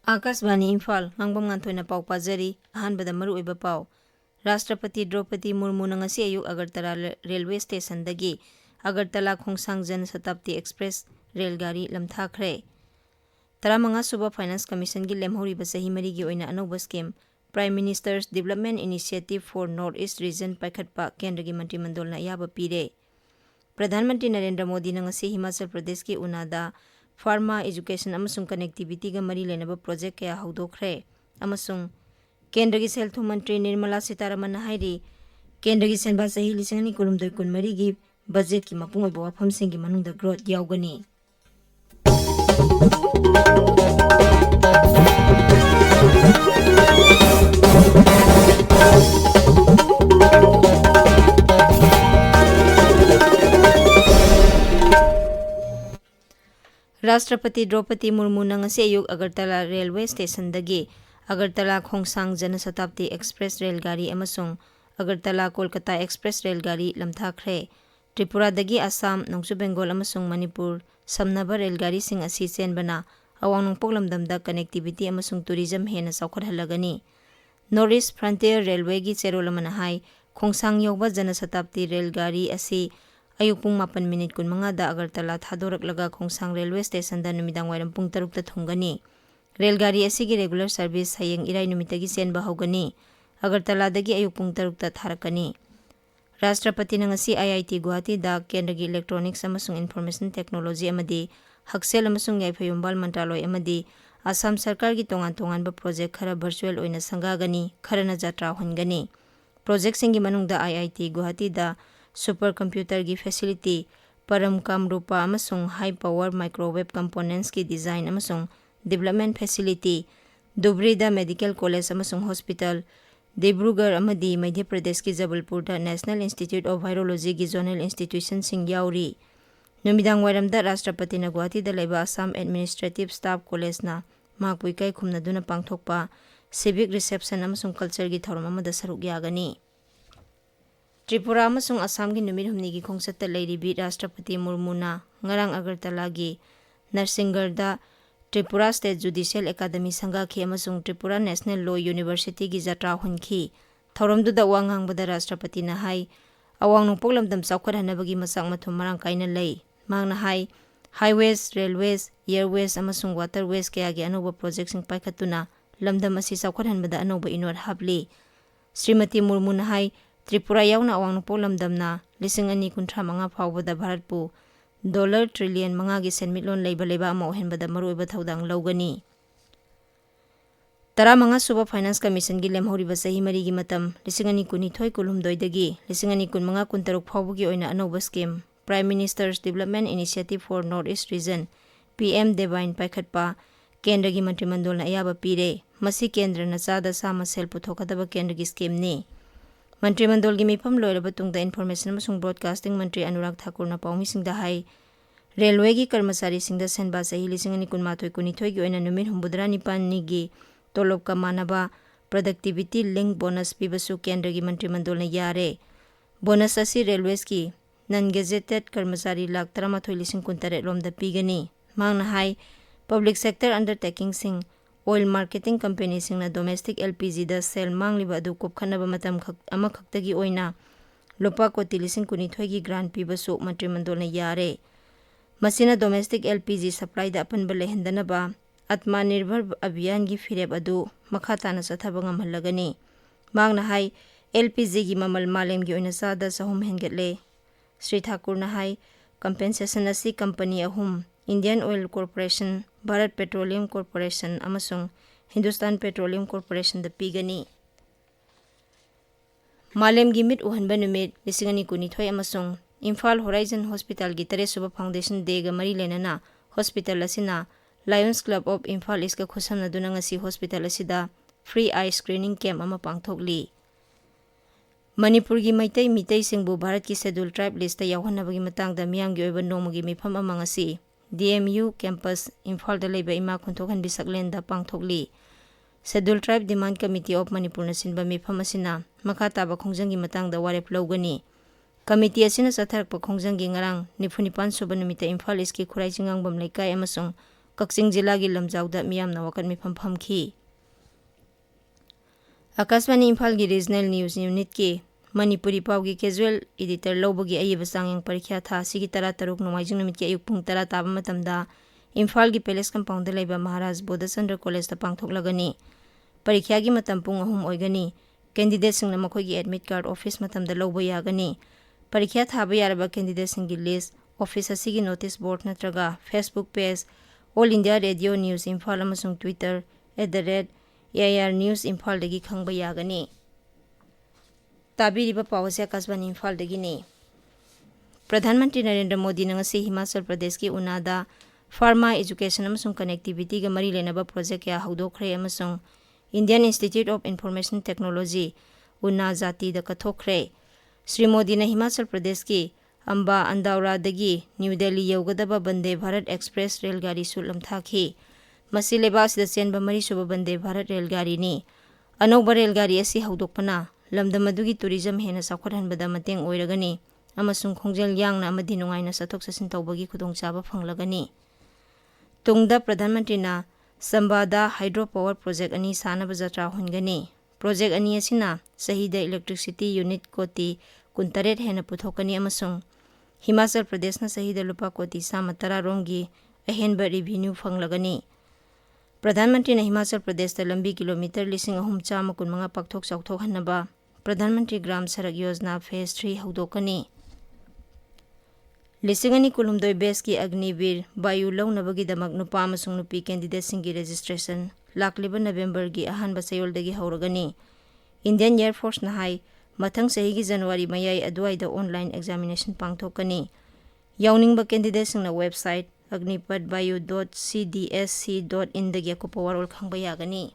Akashvani Imphal Ngangbam Nganthoi पाव पाजरी अहानबदा मरुओइबा पाव राष्ट्रपति Draupadi Murmu ngasi ayuk Agartala railway station दगी Agartala खोंसांग जन शताब्दी एक्सप्रेस रेलगाड़ी लमथाखरे 15 सुबा फाइनेंस कमीशन की लेमहौरिबा सही मरी की ओइना अनौबा scheme prime minister's development initiative for north east region पाइखटपा केंद्र की मंत्रिमंडल याबा पीरे प्रधानमंत्री नरेंद्र मोदी ngasi हिमाचल प्रदेश की उनादा फार्मा एजुकेशन अमसुंग कनेक्टिविटी का मरी लेनब प्रोजेक्ट क्या हौदोखरे अमसुंग केंद्र की सेल्थुम मंत्री निर्मला सीतारमण हाइरी केंद्र की सेनबा सही लिसिंगनी कुरुमदोय कुनमरी की बजट की मपुंग ओइबा वाफमसिंग की मनुंगदा ग्रोथ यावगनी राष्ट्रपति Draupadi Murmu ngasi ayuk Agartala railway station दगी Agartala खोंसांग जन शताब्दी एक्सप्रेस रेलगाड़ी अमसुंग Agartala कोलकाता एक्सप्रेस रेलगाड़ी लमथाखरे त्रिपुरा दगी असम नोंगचु बेंगोल अमसुंग मणिपुर समनबा रेलगाड़ी सिंग असि चेनबना अवांग नोंगपोक लमदमदा कनेक्टिविटी अमसुंग टूरिज्म हेना सौखटहलगनी नॉर्थ ईस्ट फ्रंटियर रेलवे की चेरोलमना हाई खोंसांग यौबा जन शताब्दी रेलगाड़ी असि अयुक पुंग 8 मिनिट 15 दा अगरतला थादोरकलगा खोंसांग रेलवे स्टेशन दा नुमिदांग वाइरम पुंग 3 ता थुंगनी रेलगाड़ी असि की रेगुलर सर्विस हयेंग इराई नुमितगी सेनबा हौगनी अगरतला दगी अयुक पुंग 3 ता थारकनी राष्ट्रपति ngasi IIT गुवाहाटी दा केंद्र की इलेक्ट्रॉनिक्स अमसुंग इन्फॉर्मेशन टेक्नोलॉजी अमदी हक्सेल अमसुंग याइफयुंबाल मंत्रालय अमदी असम सरकार की तोंगान प्रोजेक्ट खरा वर्चुअल ओइना संगागनी खरना जात्रा होनगनी प्रोजेक्ट सिंगी मनुंगदा IIT गुवाहाटी दा सुपर कंप्यूटर की फैसिलिटी परम कम रूपा अमसुंग हाई पावर माइक्रोवेव कंपोनेंट्स की डिजाइन अमसुंग डेवलपमेंट फैसिलिटी दुबरी दा medical college अमसुंग hospital Dibrugarh अमदी Madhya Pradesh की जबलपुर दा नेशनल इंस्टीट्यूट ऑफ वायरोलॉजी की जोनल इंस्टीट्यूशन सिंग याउरी नुमिदांग वाइरम दा राष्ट्रपति न गुवाहाटी दा लेबा असम एडमिनिस्ट्रेटिव स्टाफ कॉलेज ना माकपु इकाई खुमनदुना पांगथोकपा सिविक रिसेप्शन अमसुंग कल्चर की थौरम अमदा सरुक यागनी त्रिपुरा अमसुंग असम की नुमित हुमनी की खोंसत लेरिबी राष्ट्रपति मुर्मुना ngarang Agartala की नरसिंगरदा त्रिपुरा स्टेट जुडिशियल एकेडमी संगाखी अमसुंग त्रिपुरा नेशनल लॉ यूनिवर्सिटी की जत्रा हुनखी थौरमदुदा वांगांगबदा राष्ट्रपति ना हाई अवांग नोंगपोक लमदम चौखटहनबगी मसाक मथुम मरांग कायना लई मांगना हाई हाईवेज रेलवेज एयरवेज अमसुंग वाटरवेज कया की अनौबा प्रोजेक्ट सिंग पाइखतुना लमदम असि चौखटहनबदा अनौबा इनोट हापली श्रीमती मुर्मू ना हाई त्रिपुरा यावना अवांग नोंगपोक लमदमना 2035 फावबदा भारतपु $1 ट्रिलियन 5 की सेनमिटलोन लेबा अमा ओहेनबदा मरुओइबा थौदांग लौगनी 15 सुबा फाइनेंस कमीशन की लेमहौरिबा सही मरी की मतम 2022 कुलुमदोय दगी 2025 कुंतरुक फावबगी ओइना अनौबा scheme prime minister's development initiative for north east region PM DevINE पाइखटपा केंद्र की मंत्रिमंडल अयाबा पीरे मसी केंद्र न चादा सामा सेल पुथोकदबा केंद्र की स्कीम ने मंत्रिमंडल की मिफम लोयरबा तुंगदा इन्फॉर्मेशन अमसुंग ब्रॉडकास्टिंग मंत्री अनुराग ठाकुर ना पाउमिसिंगदा हाई रेलवे की कर्मचारी सिंगदा सेनबा सही 2022 की ओइना नुमित हुंबुदरा निपानी की तोलोब का मानबा प्रोडक्टिविटी लिंक बोनस पीबसु केंद्र की मंत्रिमंडल ने यारे बोनस असी रेलवेज की नन गेजेटेड कर्मचारी 13,13,13 रोमदा पीगनी मांगना हाई पब्लिक सेक्टर अंडरटेकिंग सिंग ऑयल मार्केटिंग कंपनी सिंगना डोमेस्टिक LPG दा सेल मांगलिबा अदु कोपखनबा मतम अमखक्तगी ओइना लोपा कोटी 2019 की ग्रांट पीबसु मंत्रिमंडल ने यारे मसिना डोमेस्टिक LPG सप्लाई दा अपनबा लेहंदनबा आत्मनिर्भर अभियान की फिरेब अदु मखाताना सथबा ngamhallagani मांगना हाई LPG की ममल मालेम की ओइना सादा सहम हेंगेले श्री ठाकुर ना हाई कंपेंसेशन असी कंपनी अहुम Indian oil corporation Bharat petroleum corporation अमसुंग हिंदुस्तान पेट्रोलियम कॉर्पोरेशन द पीगनी मालेम की मिट उहनबा नुमित 2022 अमसुंग इम्फाल होराइजन हॉस्पिटल की 3 सुबह फाउंडेशन डे गा मरी लेनना हॉस्पिटल असिना लायंस क्लब ऑफ इम्फाल इसका खुसमनदुना ngasi हॉस्पिटल असिदा फ्री आई स्क्रीनिंग कैंप अमा पांगथोकली मणिपुर की मैतई मितई सिंगबु भारत की शेड्यूल ट्राइब लिस्ट यावहनबगी मतंगदा मियांगी ओइबा नोमगी मिफम अमा ngasi DMU कैंपस इम्फाल दा लेबा इमा खुंथोखन बिसकलेन दा पांगथोकली schedule tribe demand committee of Manipur न सिनबा मिफम असिना मखा ताबा खोंजंगी मतंगदा वारेप लौगनी कमिटी असिना सथरक खोंजंगी ngarang 94 सुबा नुमिता इम्फाल इसकी खुराई चिंगांगबम लेकाय अमसुंग कक्सिंग जिला की लमजाउदा मियामना वकत मिफम फमखी। आकाशवाणी इम्फाल की रीजनल न्यूज यूनिट की मणिपुरी पाव की कैजुअल एडिटर लौबगी अयब सांग परीक्षा था सिगी तरा तरुक नोमाइजिंग नुमित के अयुक पुंग तरा ताबा मतमदा इम्फाल की पैलेस कंपाउंड लेबा महाराज बोधचंद्र कॉलेज पांगथोकलगनी। परीक्षा की मतम पुंग अहुम ओइगनी। कैंडिडेट सिंग मखोई की एडमिट कार्ड ऑफिस मतमदा लौबा यागनी। परीक्षा थाबा यारबा कैंडिडेट सिंग की लिस्ट ऑफिस असिगी नोटिस बोर्ड नत्रगा Facebook page All India Radio news Imphal अमसुंग ट्विटर @AIR न्यूज इम्फाल दगी खंगबा यागनी। ताबीरिबा पावसे आकाशवाणी इम्फाल दगिनी। प्रधानमंत्री नरेंद्र मोदी नंगसी हिमाचल प्रदेश की उनादा फार्मा एजुकेशन अमसुंग कनेक्टिविटी का मरी लेनबा प्रोजेक्ट क्या हौदोखरे अमसुंग Indian institute of information technology Una जाति द कथोखरे। श्री मोदी ने हिमाचल प्रदेश की अंबा अंदौरा दगी न्यू दिल्ली यौगदबा वंदे भारत एक्सप्रेस रेलगाड़ी सुलम थाखी। मसी लेबास द चेनबा मरी सुबा वंदे भारत रेलगाड़ी नी। अनौबा रेलगाड़ी असी हौदोकपना लमदम अदुगी टूरिज्म हेना साखोरहनबदा मतेंग ओइरगनी अमसुंग खोंजेल यांगना अमदि नुंगाइना सथोक ससिन तौबगी खुदोंचाबा फंगलगनी। तुंगदा प्रधानमंत्री संबादा हाइड्रो पावर प्रोजेक्ट अनि सानब जत्रा हुनगनी। प्रोजेक्ट अनि असिना सहीदा इलेक्ट्रिसिटी यूनिट कोटी 19 हेना पुथोकनी अमसुंग हिमाचल प्रदेश सहीदा लुपा कोटी 17 रोंगी अहेनबा रिवेन्यू फंगलगनी। प्रधानमंत्री हिमाचल प्रदेश लंबी किलोमीटर 3,315 पाक्थोक चौथोकहनबा प्रधानमंत्री ग्राम सड़क योजना फेज 3 हौदोकनी। 2019 बेस की अग्निवीर वायु लौनबगीदमक नुपा अमसुंग नुपी कैंडिडेट सिंगी रजिस्ट्रेशन लाकलिबा नवंबर की अहानबा सयोलदगी हौरगनी। इंडियन एयर फोर्स नहाई मथंग सही की जनवरी मयाई अदुवाइदा ऑनलाइन एग्जामिनेशन पांगथोकनी। याउनिंगबा कैंडिडेट सिंगना वेबसाइट agnipadvayu.cdsc.in दगी अकुपा वरोल खंगबा यागनी।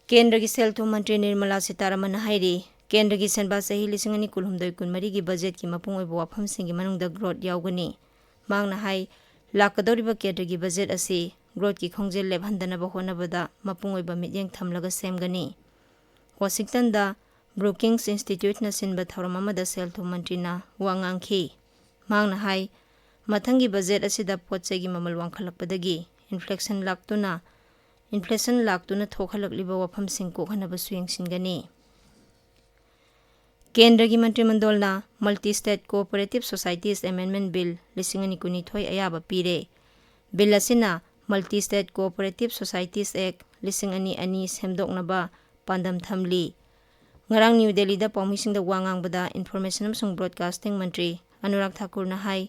केंद्र की सेल थूम मंत्री निर्मला सीतारमण हाइरी केंद्र की सेनबा सही 2019-20 की बजट की मपुंग ओइबा वाफमसिंगी मनुंगदा ग्रोथ याउगनी। मांगना हाई लाकदौरिबा केंद्र की बजट असी ग्रोथ की खोंजेल लेबहंदनबा होनबदा मपुंग ओइबा मित्येंग थमलगा सेमगनी। वाशिंगटन दा ब्रुकिंग्स इंस्टीट्यूट न सिनबा थौरम अमदा सेल थूम मंत्रीना वांगांखी। मांगना हाई मथंगी बजट असिदा पोटचेगी ममल वांखलकपदगी इन्फ्लेशन लाक्तुना थोखलकलिबा वाफमसिंग कोखनबसु यंगसिनगनी। केंद्र की मंत्रिमंडलना multi state cooperative societies amendment bill 2019 अयाबा पीरे। बिल असिना multi state cooperative societies act 2002 सेमदोकनबा पांदम थमली। ngarang न्यू दिल्ली दा पाउमिसिंग वांगांगबदा इन्फॉर्मेशन अमसुंग ब्रॉडकास्टिंग मंत्री अनुराग ठाकुर हाई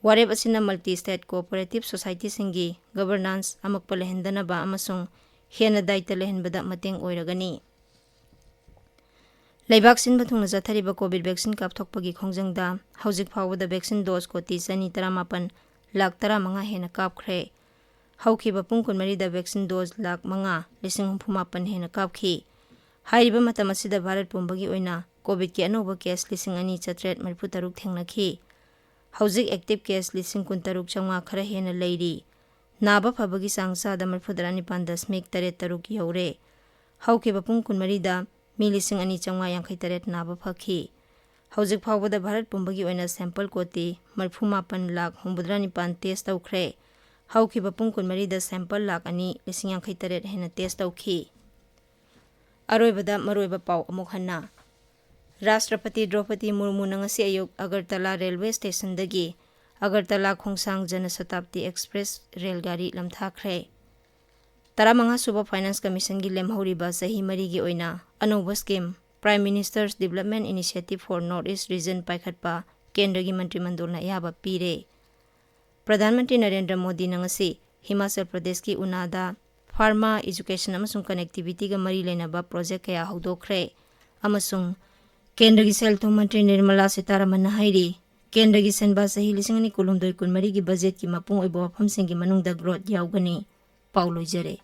वारेब असिना मल्टी स्टेट कोऑपरेटिव सोसाइटी सिंगी गवर्नेंस अमकप लेहंदनबा अमसुंग हेना दायित्व लेहनबदा मतेंग ओइरगनी। लेबाक सिनबा थुंगना जाथरिबा कोविड वैक्सीन कापथोकपगी खोंजंगदा हौजिक फावबदा वैक्सीन डोज कोटी 213 लाख 15 हेना कापख्रे। हौखिबा पुंग 14 दा वैक्सीन डोज लाख 5,59,000 हेना कापखी। हाइरिबा मतम असिदा भारत पुंबगी ओइना कोविड के अनोबा केस 2,433 थेंगनखी। हौजिक एक्टिव केस 63,500 खरा हेना लेरी। नाबा फबगी सांगसादा 39.8 यौरे। हौखिबा पुंग 14 दा मी 2,253 नाबा फखी। हौजिक फावबदा भारत पुंबगी ओइना सैंपल कोटी 59,09,9 टेस्ट तौख्रे। हौखिबा पुंग 14 दा सैंपल 2,53 हेना टेस्ट तौखी। अरोइबदा मरोइबा पाउ अमुक हन्ना। राष्ट्रपति द्रौपदी मुर्मू नंगसी अयुक अगरतला रेलवे स्टेशन दगी अगरतला खोंसांग जनशताब्दी एक्सप्रेस रेलगाड़ी लमथाखरे। 15 सुबह फाइनेंस कमीशन की लेमहौरिबा सही मरी की ओइना अनौबा scheme prime minister's development initiative for north east region पाइखटपा केंद्र की मंत्रिमंडलना याबा पीरे। प्रधानमंत्री नरेंद्र मोदी नंगसी हिमाचल प्रदेश की उनादा फार्मा एजुकेशन अमसुंग कनेक्टिविटी का मरी लेनबा प्रोजेक्ट कया हौदोखरे। अमसुंग केंद्र की सेल थूम मंत्री निर्मला सीतारमण हाइरी केंद्र की सेनबा सही 2019-20 की बजट की मपुंग ओइबा वाफमसिंगी मनुंगदा ग्रोथ याउगनी। पाउ लोइजरे।